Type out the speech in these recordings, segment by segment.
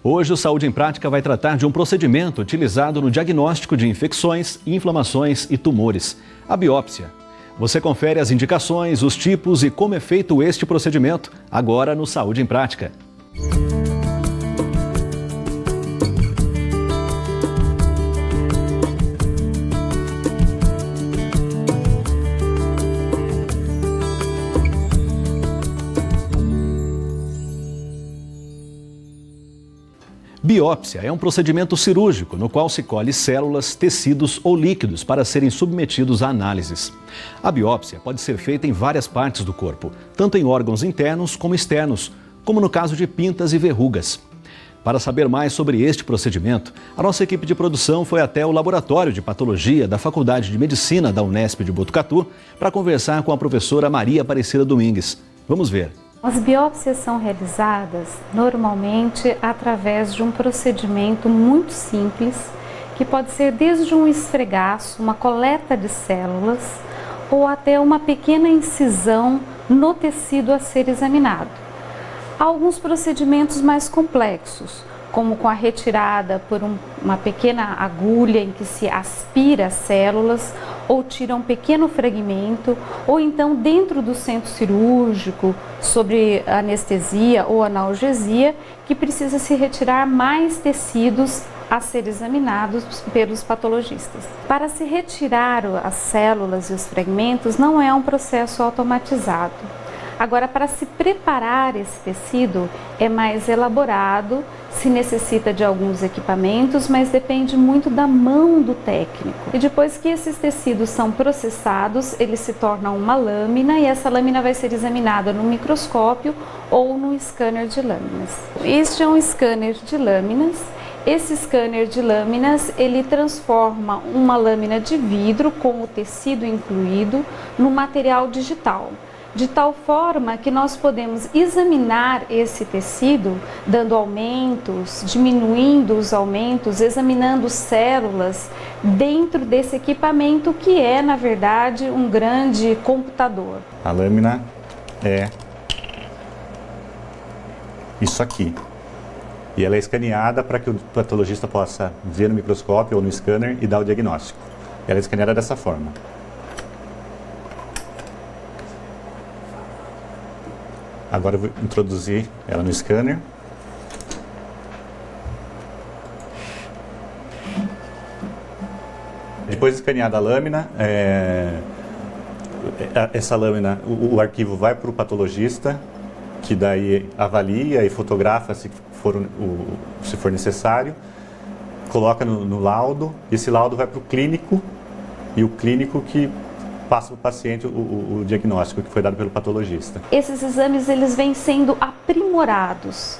Hoje o Saúde em Prática vai tratar de um procedimento utilizado no diagnóstico de infecções, inflamações e tumores, a biópsia. Você confere as indicações, os tipos e como é feito este procedimento agora no Saúde em Prática. Biópsia é um procedimento cirúrgico no qual se colhe células, tecidos ou líquidos para serem submetidos a análises. A biópsia pode ser feita em várias partes do corpo, tanto em órgãos internos como externos, como no caso de pintas e verrugas. Para saber mais sobre este procedimento, a nossa equipe de produção foi até o Laboratório de Patologia da Faculdade de Medicina da Unesp de Botucatu para conversar com a professora Maria Aparecida Domingues. Vamos ver. As biópsias são realizadas normalmente através de um procedimento muito simples, que pode ser desde um esfregaço, uma coleta de células, ou até uma pequena incisão no tecido a ser examinado. Há alguns procedimentos mais complexos, como com a retirada por uma pequena agulha em que se aspira as células ou tira um pequeno fragmento, ou então dentro do centro cirúrgico, sobre anestesia ou analgesia, que precisa se retirar mais tecidos a ser examinados pelos patologistas. Para se retirar as células e os fragmentos não é um processo automatizado. Agora, para se preparar esse tecido é mais elaborado, se necessita de alguns equipamentos, mas depende muito da mão do técnico. E depois que esses tecidos são processados, eles se tornam uma lâmina e essa lâmina vai ser examinada no microscópio ou no scanner de lâminas. Este é um scanner de lâminas. Esse scanner de lâminas, ele transforma uma lâmina de vidro com o tecido incluído no material digital, de tal forma que nós podemos examinar esse tecido, dando aumentos, diminuindo os aumentos, examinando células dentro desse equipamento que é, na verdade, um grande computador. A lâmina é isso aqui. E ela é escaneada para que o patologista possa ver no microscópio ou no scanner e dar o diagnóstico. Ela é escaneada dessa forma. Agora eu vou introduzir ela no scanner. Depois de escaneada a lâmina, essa lâmina, o arquivo vai para o patologista, que daí avalia e fotografa se for necessário, coloca no laudo, esse laudo vai para o clínico, e o clínico que passa para o paciente o diagnóstico que foi dado pelo patologista. Esses exames eles vêm sendo aprimorados,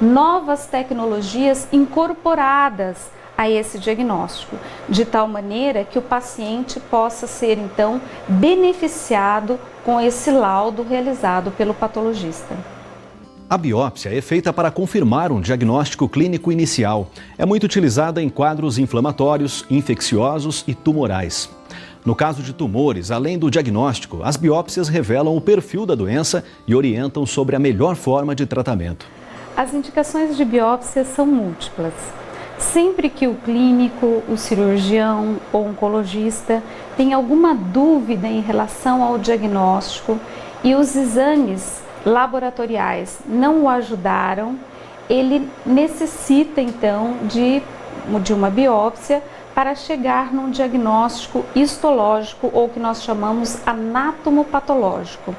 novas tecnologias incorporadas a esse diagnóstico, de tal maneira que o paciente possa ser então beneficiado com esse laudo realizado pelo patologista. A biópsia é feita para confirmar um diagnóstico clínico inicial. É muito utilizada em quadros inflamatórios, infecciosos e tumorais. No caso de tumores, além do diagnóstico, as biópsias revelam o perfil da doença e orientam sobre a melhor forma de tratamento. As indicações de biópsia são múltiplas. Sempre que o clínico, o cirurgião ou oncologista tem alguma dúvida em relação ao diagnóstico e os exames laboratoriais não o ajudaram, ele necessita então de uma biópsia para chegar num diagnóstico histológico ou que nós chamamos anatomopatológico.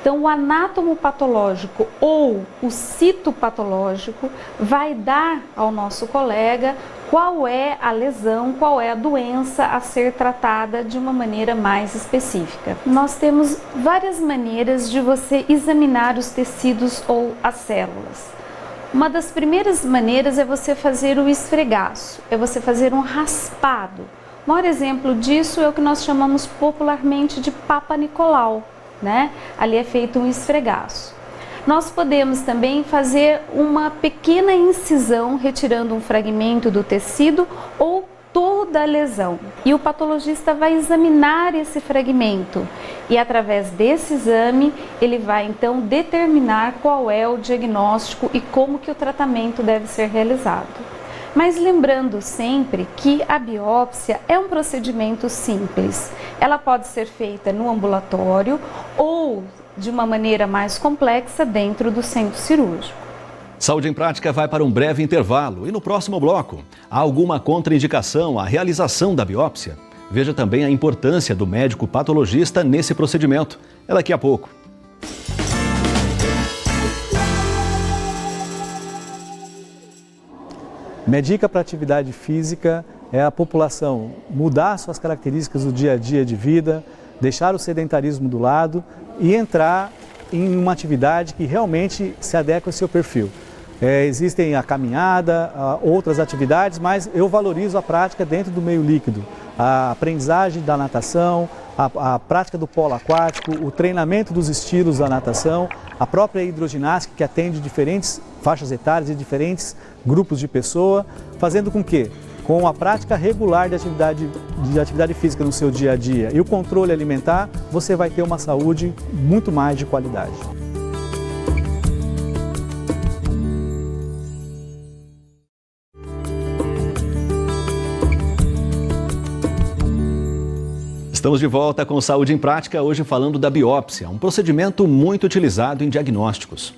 Então, o anatomopatológico ou o citopatológico vai dar ao nosso colega qual é a lesão, qual é a doença a ser tratada de uma maneira mais específica. Nós temos várias maneiras de você examinar os tecidos ou as células. Uma das primeiras maneiras é você fazer o esfregaço, é você fazer um raspado. O maior exemplo disso é o que nós chamamos popularmente de Papa Nicolau, né? Ali é feito um esfregaço. Nós podemos também fazer uma pequena incisão, retirando um fragmento do tecido ou toda a lesão. E o patologista vai examinar esse fragmento e através desse exame ele vai então determinar qual é o diagnóstico e como que o tratamento deve ser realizado. Mas lembrando sempre que a biópsia é um procedimento simples. Ela pode ser feita no ambulatório ou de uma maneira mais complexa dentro do centro cirúrgico. Saúde em Prática vai para um breve intervalo e no próximo bloco, há alguma contraindicação à realização da biópsia? Veja também a importância do médico patologista nesse procedimento. É daqui a pouco. Minha dica para atividade física é a população mudar suas características do dia a dia de vida, deixar o sedentarismo do lado e entrar em uma atividade que realmente se adequa ao seu perfil. Existem a caminhada, outras atividades, mas eu valorizo a prática dentro do meio líquido. A aprendizagem da natação, a prática do polo aquático, o treinamento dos estilos da natação, a própria hidroginástica que atende diferentes faixas etárias e diferentes grupos de pessoa, fazendo com que, com a prática regular de atividade física no seu dia a dia e o controle alimentar, você vai ter uma saúde muito mais de qualidade. Estamos de volta com Saúde em Prática, hoje falando da biópsia, um procedimento muito utilizado em diagnósticos.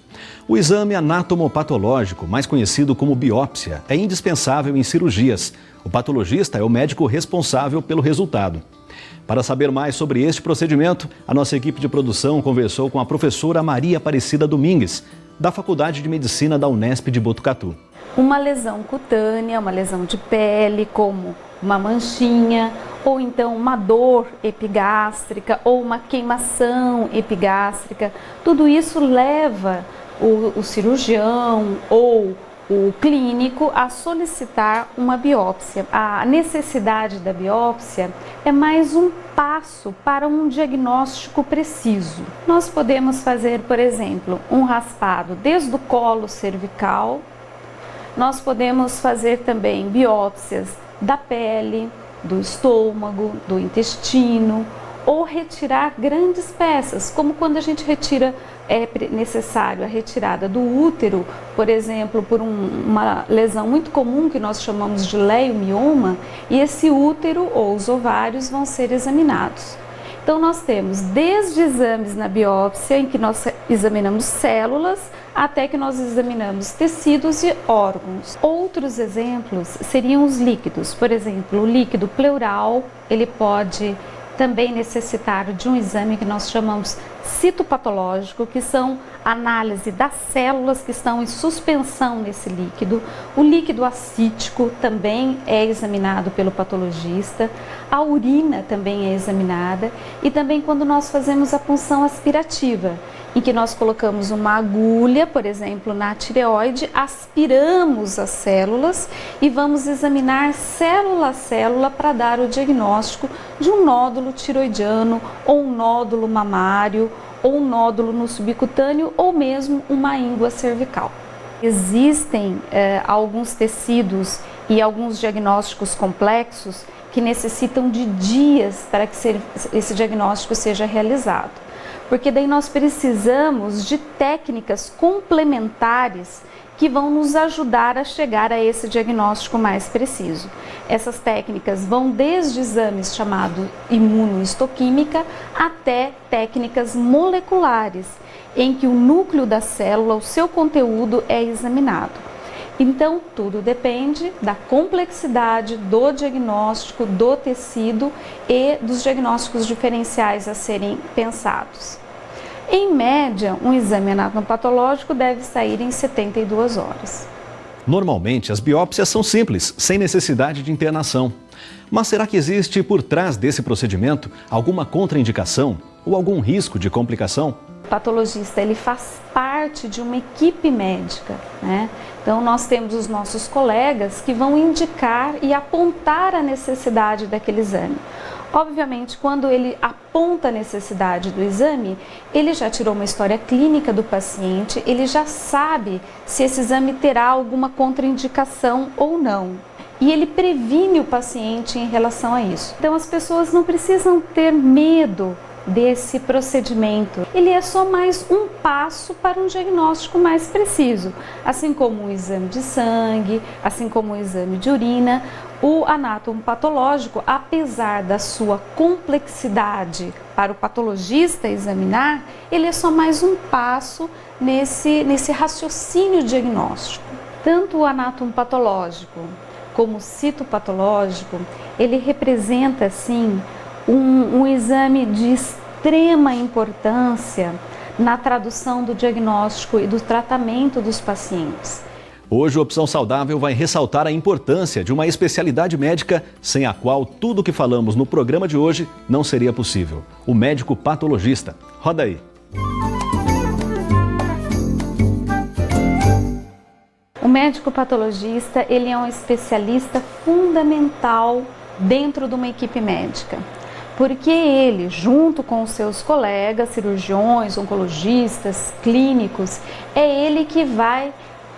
O exame anatomopatológico, mais conhecido como biópsia, é indispensável em cirurgias. O patologista é o médico responsável pelo resultado. Para saber mais sobre este procedimento, a nossa equipe de produção conversou com a professora Maria Aparecida Domingues, da Faculdade de Medicina da Unesp de Botucatu. Uma lesão cutânea, uma lesão de pele, como uma manchinha, ou então uma dor epigástrica, ou uma queimação epigástrica, tudo isso leva o cirurgião ou o clínico a solicitar uma biópsia. A necessidade da biópsia é mais um passo para um diagnóstico preciso. Nós podemos fazer, por exemplo, um raspado desde o colo cervical. Nós podemos fazer também biópsias da pele, do estômago, do intestino, ou retirar grandes peças, como quando a gente retira, é necessário a retirada do útero, por exemplo, por uma lesão muito comum que nós chamamos de leiomioma, e esse útero ou os ovários vão ser examinados. Então nós temos desde exames na biópsia, em que nós examinamos células, até que nós examinamos tecidos e órgãos. Outros exemplos seriam os líquidos. Por exemplo, o líquido pleural, ele pode também necessitar de um exame que nós chamamos citopatológico, que são análise das células que estão em suspensão nesse líquido. O líquido acítico também é examinado pelo patologista, a urina também é examinada e também quando nós fazemos a punção aspirativa, em que nós colocamos uma agulha, por exemplo, na tireoide, aspiramos as células e vamos examinar célula a célula para dar o diagnóstico de um nódulo tiroidiano ou um nódulo mamário ou um nódulo no subcutâneo ou mesmo uma íngua cervical. Existem alguns tecidos e alguns diagnósticos complexos que necessitam de dias para que esse diagnóstico seja realizado. Porque daí nós precisamos de técnicas complementares que vão nos ajudar a chegar a esse diagnóstico mais preciso. Essas técnicas vão desde exames chamados imunohistoquímica até técnicas moleculares, em que o núcleo da célula, o seu conteúdo é examinado. Então, tudo depende da complexidade do diagnóstico, do tecido e dos diagnósticos diferenciais a serem pensados. Em média, um exame anatomopatológico deve sair em 72 horas. Normalmente, as biópsias são simples, sem necessidade de internação. Mas será que existe por trás desse procedimento alguma contraindicação ou algum risco de complicação? O patologista, ele faz parte de uma equipe médica, né? Então nós temos os nossos colegas que vão indicar e apontar a necessidade daquele exame. Obviamente, quando ele aponta a necessidade do exame, ele já tirou uma história clínica do paciente, ele já sabe se esse exame terá alguma contraindicação ou não. e ele previne o paciente em relação a isso. Então as pessoas não precisam ter medo desse procedimento. Ele é só mais um passo para um diagnóstico mais preciso, assim como o exame de sangue, assim como o exame de urina. O anatomopatológico, apesar da sua complexidade para o patologista examinar, ele é só mais um passo nesse raciocínio diagnóstico. Tanto o anatomopatológico como o citopatológico, ele representa, assim, um exame de extrema importância na tradução do diagnóstico e do tratamento dos pacientes. Hoje, o Opção Saudável vai ressaltar a importância de uma especialidade médica sem a qual tudo o que falamos no programa de hoje não seria possível. O médico patologista. Roda aí. O médico patologista, ele é um especialista fundamental dentro de uma equipe médica, porque ele, junto com os seus colegas, cirurgiões, oncologistas, clínicos, é ele que vai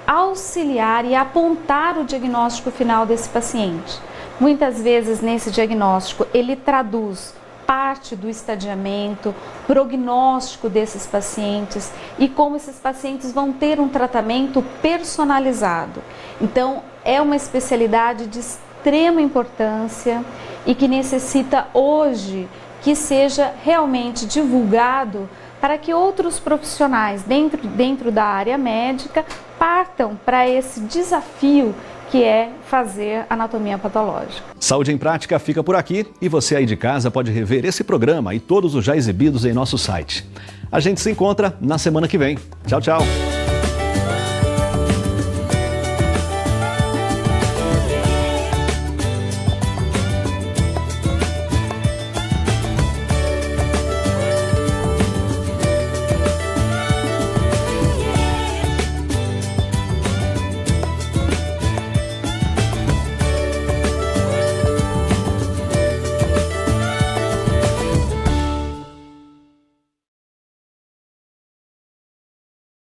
auxiliar e apontar o diagnóstico final desse paciente. Muitas vezes nesse diagnóstico ele traduz parte do estadiamento, prognóstico desses pacientes e como esses pacientes vão ter um tratamento personalizado. Então é uma especialidade de extrema importância e que necessita hoje que seja realmente divulgado para que outros profissionais dentro da área médica partam para esse desafio que é fazer anatomia patológica. Saúde em Prática fica por aqui e você aí de casa pode rever esse programa e todos os já exibidos em nosso site. A gente se encontra na semana que vem. Tchau, tchau!